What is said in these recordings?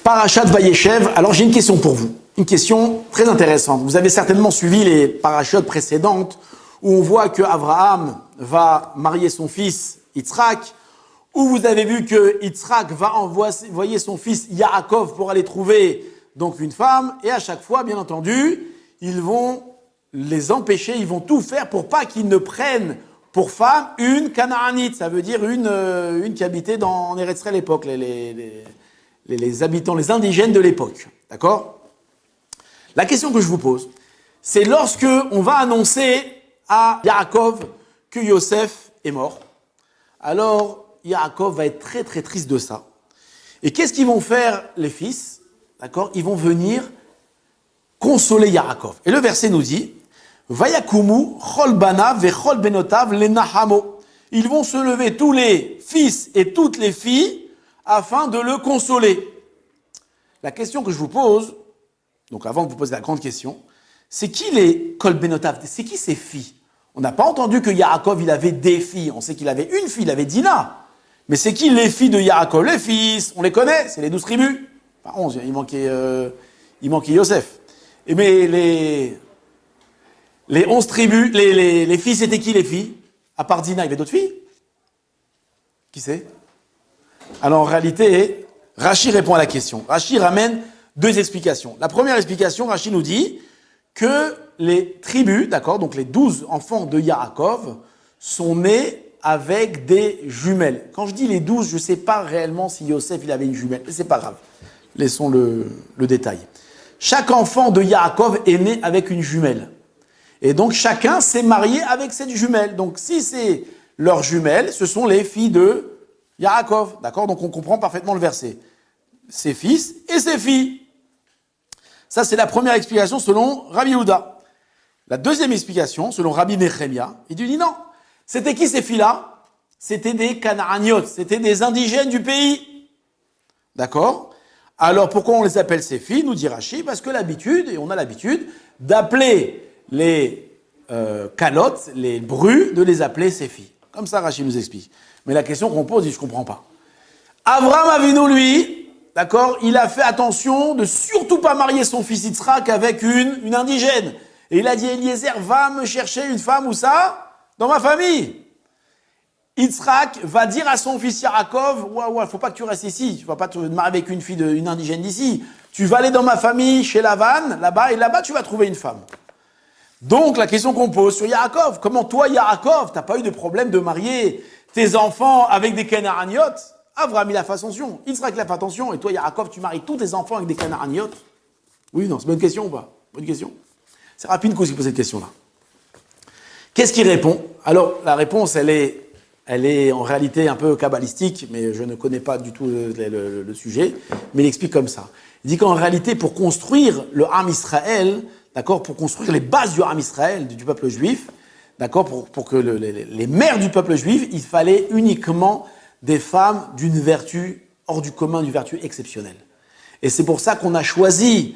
Parashat Vayeshev. Alors j'ai une question pour vous, une question très intéressante. Vous avez certainement suivi les parachutes précédentes où on voit que Abraham va marier son fils Yitzhak, où vous avez vu que Yitzhak va envoyer son fils Yaakov pour aller trouver donc une femme, et à chaque fois, bien entendu, ils vont les empêcher, ils vont tout faire pour pas qu'ils ne prennent pour femme une Canaanite, ça veut dire une qui habitait en Eretz Israël à l'époque, les habitants, les indigènes de l'époque. D'accord? La question que je vous pose, c'est lorsque on va annoncer à Yaakov que Yosef est mort, alors Yaakov va être très très triste de ça. Et qu'est-ce qu'ils vont faire les fils? D'accord? Ils vont venir consoler Yaakov. Et le verset nous dit, Vayakumu chol banav vechol benotav lenahamo. Ils vont se lever tous les fils et toutes les filles afin de le consoler. La question que je vous pose, donc avant de vous poser la grande question, c'est qui les kol benotav? C'est qui ces filles? On n'a pas entendu que Yaakov il avait des filles. On sait qu'il avait une fille, il avait Dina. Mais c'est qui les filles de Yaakov? Les fils, on les connaît, c'est les 12 tribus. Enfin 11, il manquait Yosef. Et mais les 11 tribus, les filles, c'était qui les filles? À part Dina, il y avait d'autres filles? Qui c'est? Alors en réalité, Rashi répond à la question. Rashi ramène deux explications. La première explication, Rashi nous dit que les tribus, d'accord, donc les 12 enfants de Yaakov, sont nés avec des jumelles. Quand je dis les 12, je ne sais pas réellement si Yosef il avait une jumelle, mais c'est pas grave. Laissons le détail. Chaque enfant de Yaakov est né avec une jumelle. Et donc chacun s'est marié avec cette jumelle. Donc si c'est leur jumelle, ce sont les filles de Yaakov. D'accord? Donc on comprend parfaitement le verset. Ses fils et ses filles. Ça c'est la première explication selon Rabbi Yehuda. La deuxième explication, selon Rabbi Nechemia, il dit non. C'était qui ces filles-là? C'était des Canaaniotes, c'était des indigènes du pays. D'accord? Alors pourquoi on les appelle ces filles, nous dit Rashi? Parce que l'habitude, et on a l'habitude, d'appeler les calottes, les brus, de les appeler ces filles. Comme ça, Rashi nous explique. Mais la question qu'on pose, je ne comprends pas. Avraham Avinu, lui, d'accord, il a fait attention de surtout pas marier son fils Yitzhak avec une indigène. Et il a dit, Eliezer, va me chercher une femme ou ça dans ma famille. Yitzhak va dire à son fils Yaakov, ouais, faut pas que tu restes ici, tu vas pas te marier avec une fille une indigène d'ici. Tu vas aller dans ma famille, chez Lavan, là-bas, et là-bas tu vas trouver une femme. Donc la question qu'on pose sur Yaakov, comment toi Yaakov, t'as pas eu de problème de marier tes enfants avec des Canaaniotes? Avraham il a fait attention, Yitzhak il a fait attention, et toi Yaakov tu maries tous tes enfants avec des Canaaniotes? Oui, non, c'est bonne question ou pas? Bonne question. C'est rapide qui pose cette question-là. Qu'est-ce qu'il répond? Alors, la réponse, elle est en réalité un peu kabbalistique, mais je ne connais pas du tout le sujet, mais il explique comme ça. Il dit qu'en réalité, pour construire le Ham Israël, d'accord, pour construire les bases du Ham Israël, du peuple juif, d'accord, pour que les mères du peuple juif, il fallait uniquement des femmes d'une vertu hors du commun, d'une vertu exceptionnelle. Et c'est pour ça qu'on a choisi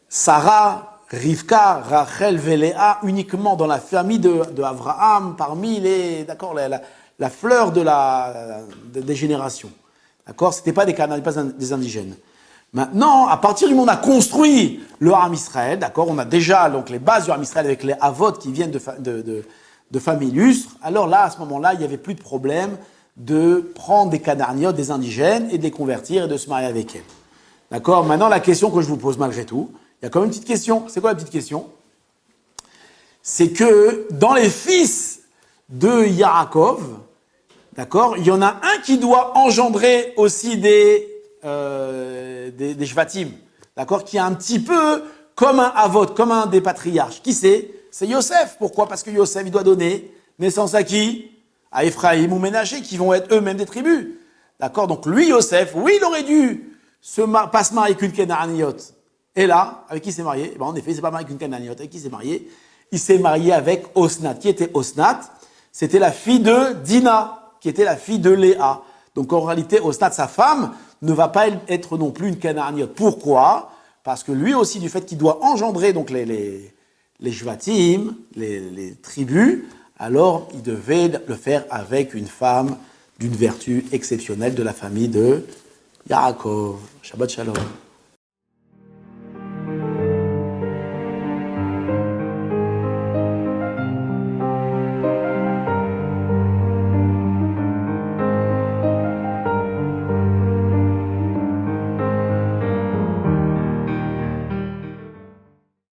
Sarah, Rivka, Rachel, Véléa, uniquement dans la famille de Abraham, parmi d'accord, la fleur des générations. D'accord? C'était pas des Canaanites, pas des indigènes. Maintenant, à partir du moment où on a construit le Ham Israël, d'accord, on a déjà donc les bases du Ham Israël avec les Avot qui viennent de familles illustres, alors là, à ce moment-là, il n'y avait plus de problème de prendre des Canaaniotes, des indigènes, et de les convertir et de se marier avec elles. D'accord? Maintenant, la question que je vous pose malgré tout, il y a quand même une petite question. C'est quoi la petite question? C'est que dans les fils de Yaakov, d'accord, il y en a un qui doit engendrer aussi des Shvatim, d'accord, qui est un petit peu comme un Avot, comme un des patriarches. Qui c'est? C'est Yosef. Pourquoi? Parce que Yosef, il doit donner naissance à qui? À Ephraïm ou Ménaché, qui vont être eux-mêmes des tribus. D'accord? Donc lui, Yosef, oui, il aurait dû pas se marier qu'une Canaaniote. Et là, avec qui il s'est marié? En effet, il ne s'est pas marié avec une Canaaniote. Avec qui il s'est marié? Il s'est marié avec Osnat. Qui était Osnat? C'était la fille de Dina, qui était la fille de Léa. Donc en réalité, Osnat, sa femme, ne va pas être non plus une Canaaniote. Pourquoi? Parce que lui aussi, du fait qu'il doit engendrer donc les Shvatim, les tribus, alors il devait le faire avec une femme d'une vertu exceptionnelle de la famille de Yaakov, Shabbat Shalom.